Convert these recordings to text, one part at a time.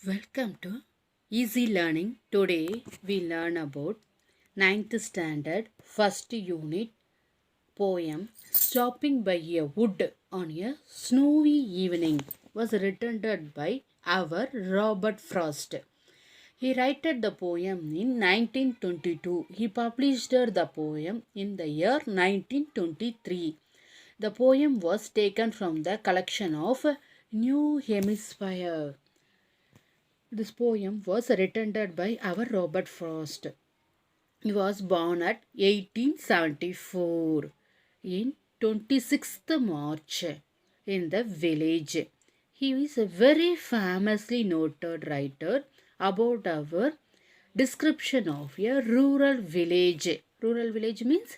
Welcome to Easy Learning. Today we learn about ninth standard first unit poem Stopping by a Wood on a Snowy Evening was written by our Robert Frost. He wrote the poem in 1922. He published the poem in the year 1923. The poem was taken from the collection of New Hemisphere. This poem was written by our Robert Frost. He was born at 1874 in 26th March in the village. He is a very famously noted writer about our description of a rural village. Rural village means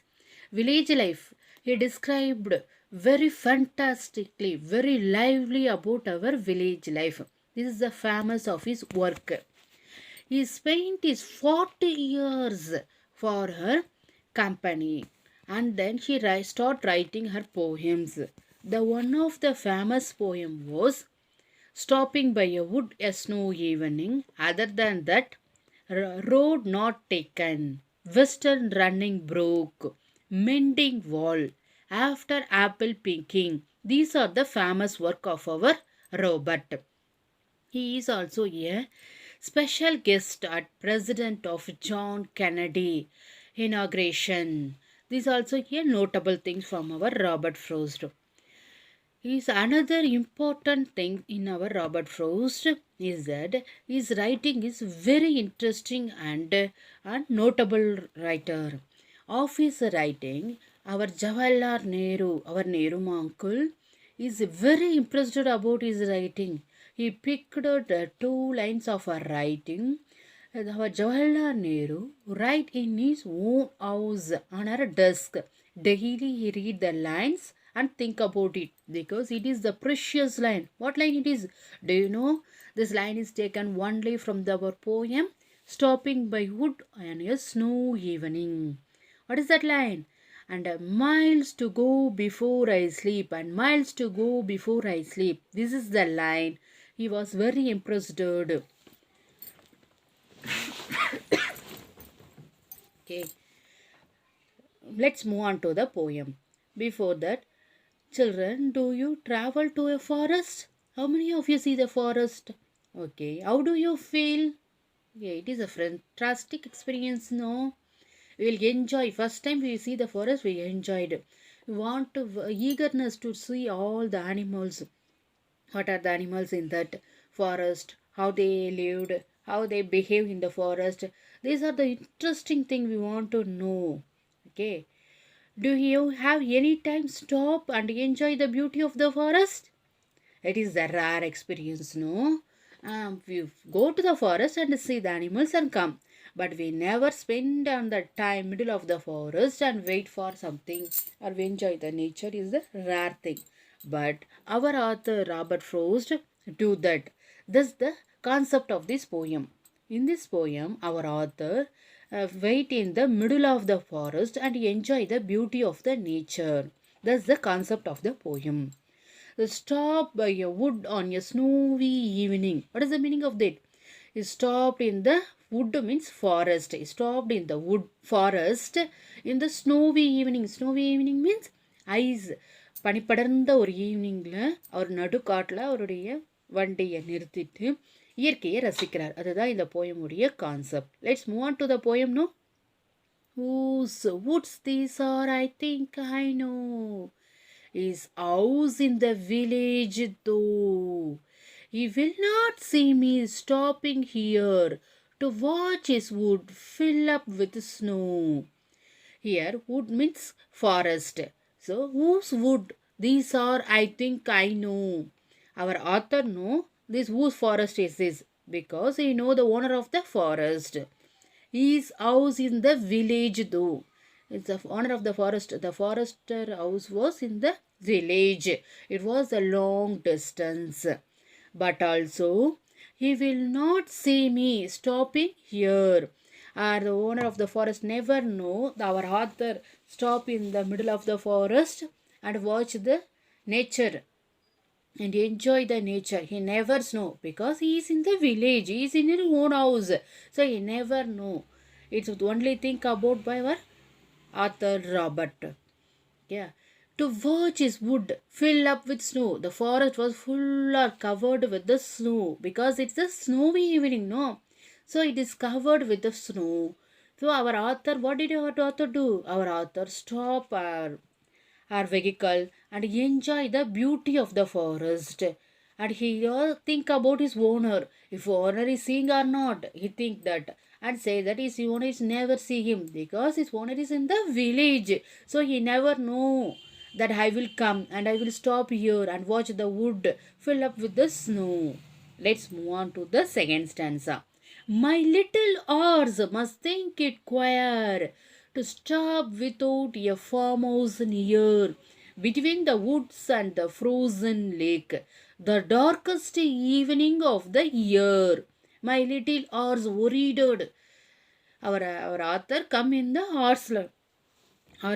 village life. He described very fantastically, very lively about our village life. This is the famous of his work. He spent his 40 years for her company, and then she start writing her poems. The one of the famous poem was Stopping by a Wood a Snow Evening. Other than that, Road Not Taken, Western Running Brook, Mending Wall, After Apple Picking. These are the famous work of our Robert. He is also a special guest at President of John Kennedy inauguration. This is also a notable thing from our Robert Frost. Is another important thing in our Robert Frost is that his writing is very interesting and a notable writer. Of his writing, our Jawaharlal Nehru, our Nehru uncle, is very impressed about his writing. He picked the two lines of her writing. Our Jawaharlal Nehru write in his own house on her desk. Daily he read the lines and think about it because it is the precious line. What line it is? Do you know? This line is taken only from our poem Stopping by Wood on a Snow Evening. What is that line? And miles to go before I sleep, and miles to go before I sleep. This is the line. He was very impressed. Okay, let's move on to the poem. Before that, children, do you travel to a forest? How many of you see the forest? Okay, how do you feel? Yeah, it is a fantastic experience, no? We will enjoy. First time we see the forest, we enjoyed. We want to eagerness to see all the animals. What are the animals in that forest? How they lived? How they behave in the forest? These are the interesting thing we want to know. Okay. Do you have any time stop and enjoy the beauty of the forest? It is the rare experience, no? We go to the forest and see the animals and come. But we never spend on the time middle of the forest and wait for something or we enjoy the nature is the rare thing. But our author Robert Frost do that. That's the concept of this poem. In this poem, our author wait in the middle of the forest and enjoy the beauty of the nature. That's the concept of the poem. Stop by a wood on a snowy evening. What is the meaning of that? He stopped in the wood means forest. He stopped in the wood forest in the snowy evening. Snowy evening means ice. பனிப்படர்ந்த ஒரு ஈவினிங்கில் அவர் நடுக்காட்டில் அவருடைய வண்டியை நிறுத்திட்டு இயற்கையை ரசிக்கிறார். அதுதான் இந்த போயமுடைய concept. Let's move on to the poem. No whose woods these are, I think I know. His house in the village though. He will not see me stopping here to watch his wood fill up with snow. Here, wood means forest. So, whose wood? These are, I think I know. Our author know this whose forest is this because he know the owner of the forest. His house in the village though. It's the owner of the forest. The forester house was in the village. It was a long distance. But also, he will not see me stopping here. Or the owner of the forest never know our author stop in the middle of the forest and watch the nature. and enjoy the nature. He never know because he is in the village. He is in his own house. So he never know. It's only think about by our Arthur Robert. Yeah. To watch his wood fill up with snow. The forest was full or covered with the snow because it's a snowy evening, no? So it is covered with the snow. So our author, what did our author do? Our author stop our vehicle and enjoy the beauty of the forest. And he all think about his owner. If owner is seeing or not, he think that and say that his owner is never see him because his owner is in the village. So he never know that I will come and I will stop here and watch the wood fill up with the snow. Let's move on to the second stanza. My little oars must think it queer to stop without a farmhouse near, between the woods and the frozen lake, the darkest evening of the year. My little oars worried. Our author come in the horse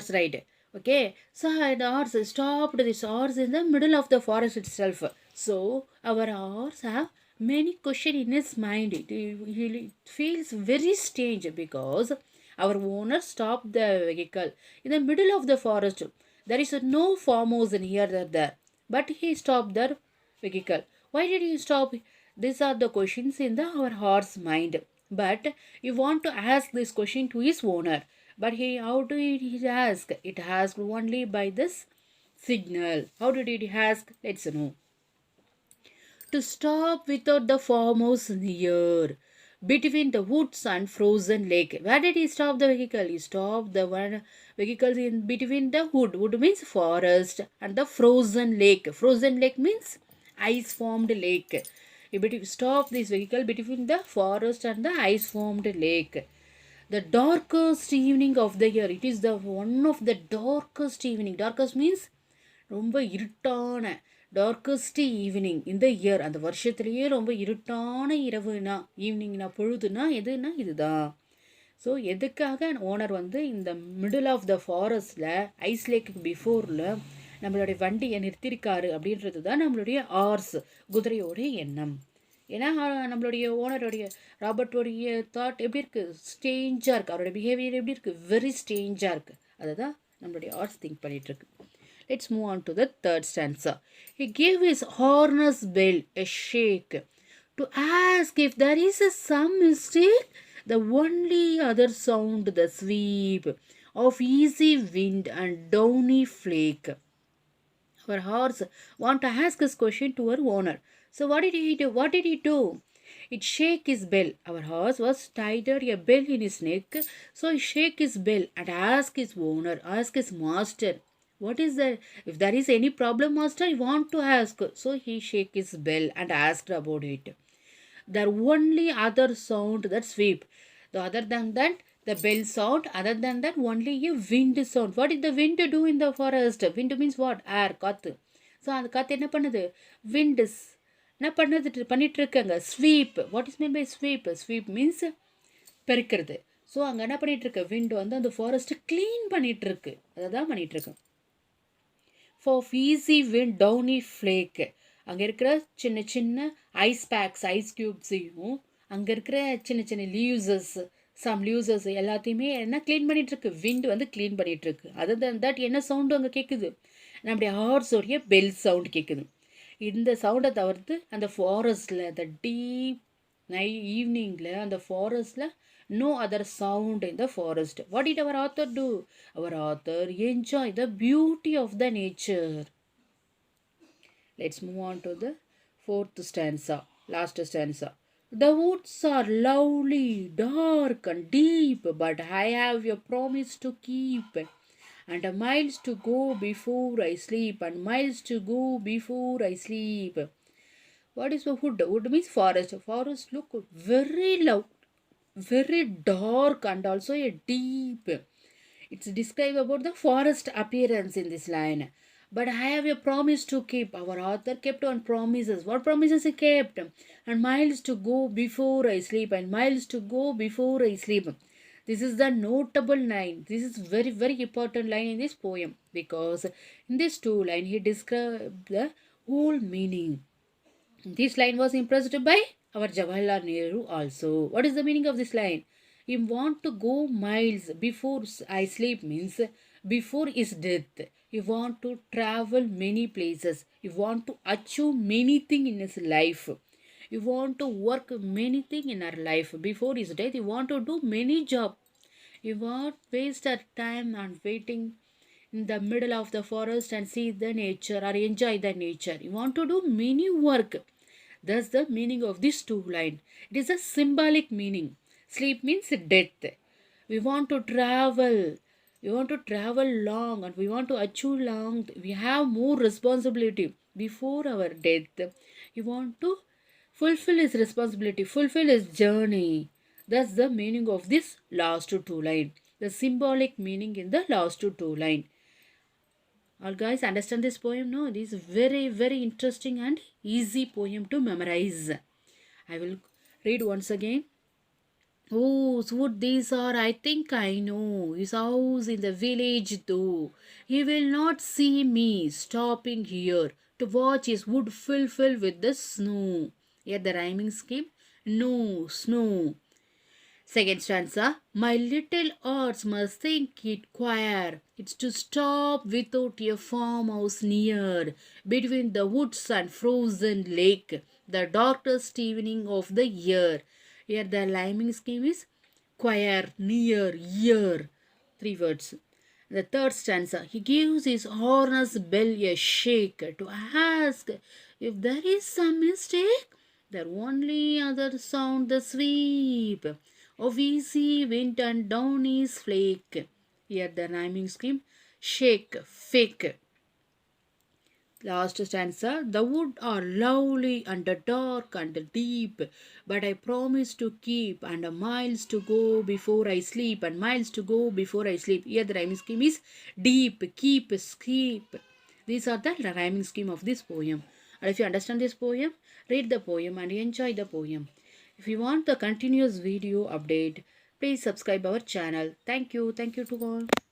ride. Okay, so the horse stopped this horse in the middle of the forest itself. So our horse have many questions in his mind. He feels very strange because our owner stopped the vehicle in the middle of the forest. There is no farmhouse in here or there, but he stopped the vehicle. Why did he stop? These are the questions in our horse mind. But you want to ask this question to his owner. But how did he ask? It asked only by this signal. How did it ask? Let's know. To stop without the farmhouse near, between the woods and frozen lake. Where did he stop the vehicle? He stopped the one vehicle in between the wood. Wood means forest and the frozen lake. Frozen lake means ice formed lake. He stopped this vehicle between the forest and the ice formed lake. The darkest evening of the year. It is the one of the darkest evening. Darkest means ரொம்ப இருட்டான darkest evening இந்த year. அந்த வருஷத்துலேயே ரொம்ப இருட்டான இரவுனா ஈவினிங்னா பொழுதுனா எதுனா இதுதான். So எதுக்காக owner வந்து இந்த மிடில் ஆஃப் த ஃபாரஸ்டில் ஐஸ் லேக்கு பிஃபோரில் நம்மளுடைய வண்டியை நிறுத்திருக்காரு அப்படின்றது தான் நம்மளுடைய ஆர்ஸ் குதிரையோடைய எண்ணம். ஏன்னா நம்மளுடைய ஓனருடைய ராபர்ட்டோடைய தாட் எப்படி இருக்குது? ஸ்டேஞ்சாக இருக்குது. அவருடைய பிஹேவியர் எப்படி இருக்குது? வெரி ஸ்டேஞ்சாக இருக்குது. அதை தான் நம்மளுடைய ஆர்ட்ஸ் திங்க் பண்ணிகிட்ருக்கு. Let's move on to the third stanza. He gave his harness bell a shake to ask if there is some mistake. The only other sound, the sweep of easy wind and downy flake. Our horse want to ask his question to our owner. So what did he do? What did he do? It shake his bell. Our horse was tied a bell in his neck. So he shake his bell and ask his owner, ask his master, what is that? If there is any problem, master, I want to ask. So he shake his bell and asked about it. The only other sound that sweep. The other than that, the bell sound. Other than that, only a wind sound. What did the wind do in the forest? Wind means what? Air, காத்து. So அந்த காத்து என்ன பண்ணுது? Wind என்ன பண்ணிட்டு இருக்காங்க? Sweep. What is meant by sweep? Sweep means பெருக்கிறது. So அங்கே என்ன பண்ணிட்டு இருக்கு? விண்ட் வந்து அந்த ஃபாரஸ்ட் க்ளீன் பண்ணிட்டு இருக்கு. அதை தான் பண்ணிட்டு இருக்கு. For easy win Downy flake. அங்கே இருக்கிற சின்ன சின்ன ஐஸ் பேக்ஸ் ஐஸ் க்யூப்ஸையும் அங்கே இருக்கிற சின்ன சின்ன லீவ்ஸஸ் லீவ்ஸஸ் எல்லாத்தையுமே என்ன க்ளீன் பண்ணிகிட்ருக்கு? விண்ட் வந்து க்ளீன் பண்ணிகிட்ருக்கு. அதர் தட் என்ன சவுண்டு அங்கே கேட்குது? நம்முடைய ஹார்ஸோடைய பெல் சவுண்ட் கேட்குது. இந்த சவுண்டை தவிர்த்து அந்த ஃபாரஸ்டில் அந்த டீப் ஈவினிங்கில் அந்த ஃபாரஸ்டில் no other sound in the forest. What did our author do? Our author enjoy the beauty of the nature. Let's move on to the fourth stanza, last stanza. The woods are lovely, dark and deep, but I have a promise to keep, and miles to go before I sleep, and miles to go before I sleep. What is the wood? Wood means forest. Forest look very loud, very dark and also a deep. It's described about the forest appearance in this line. But I have a promise to keep. Our author kept on promises. What promises he kept? And miles to go before I sleep, and miles to go before I sleep. This is the notable line. This is very important line in this poem, because in this two line he described the whole meaning. This line was impressed by our Jawaharlal Nehru also. What is the meaning of this line? You want to go miles before I sleep means before his death. You want to travel many places. You want to achieve many things in his life. You want to work many things in our life. Before his death, you want to do many job. You won't waste our time on waiting in the middle of the forest and see the nature or enjoy the nature. You want to do many work. That's the meaning of this two line. It is a symbolic meaning. Sleep means death. We want to travel. We want to travel long and we want to achieve long. We have more responsibility before our death. You want to fulfill his responsibility, fulfill his journey. That's the meaning of this last two line. The symbolic meaning in the last two line. All guys understand this poem? No, it is very interesting and easy poem to memorize. I will read once again. Whose wood these are, I think I know. His house in the village though. He will not see me stopping here to watch his wood fill with the snow. Here the rhyming scheme. No, snow. Second stanza. My little hearts must think it queer. It's to stop without a farmhouse near, between the woods and frozen lake, the darkest evening of the year. Here the rhyming scheme is queer, near, year. Three words. The third stanza. He gives his harness bell a shake to ask if there is some mistake. There only other sound the sweep of easy wind and downy's flake. Here the rhyming scheme. Shake, fake. Last stanza. The wood are lovely and dark and deep, but I promise to keep, and miles to go before I sleep, and miles to go before I sleep. Here the rhyming scheme is deep, keep, skip. These are the rhyming scheme of this poem. And if you understand this poem, read the poem and enjoy the poem. If you want the continuous video update, please subscribe our channel. Thank you. Thank you to all.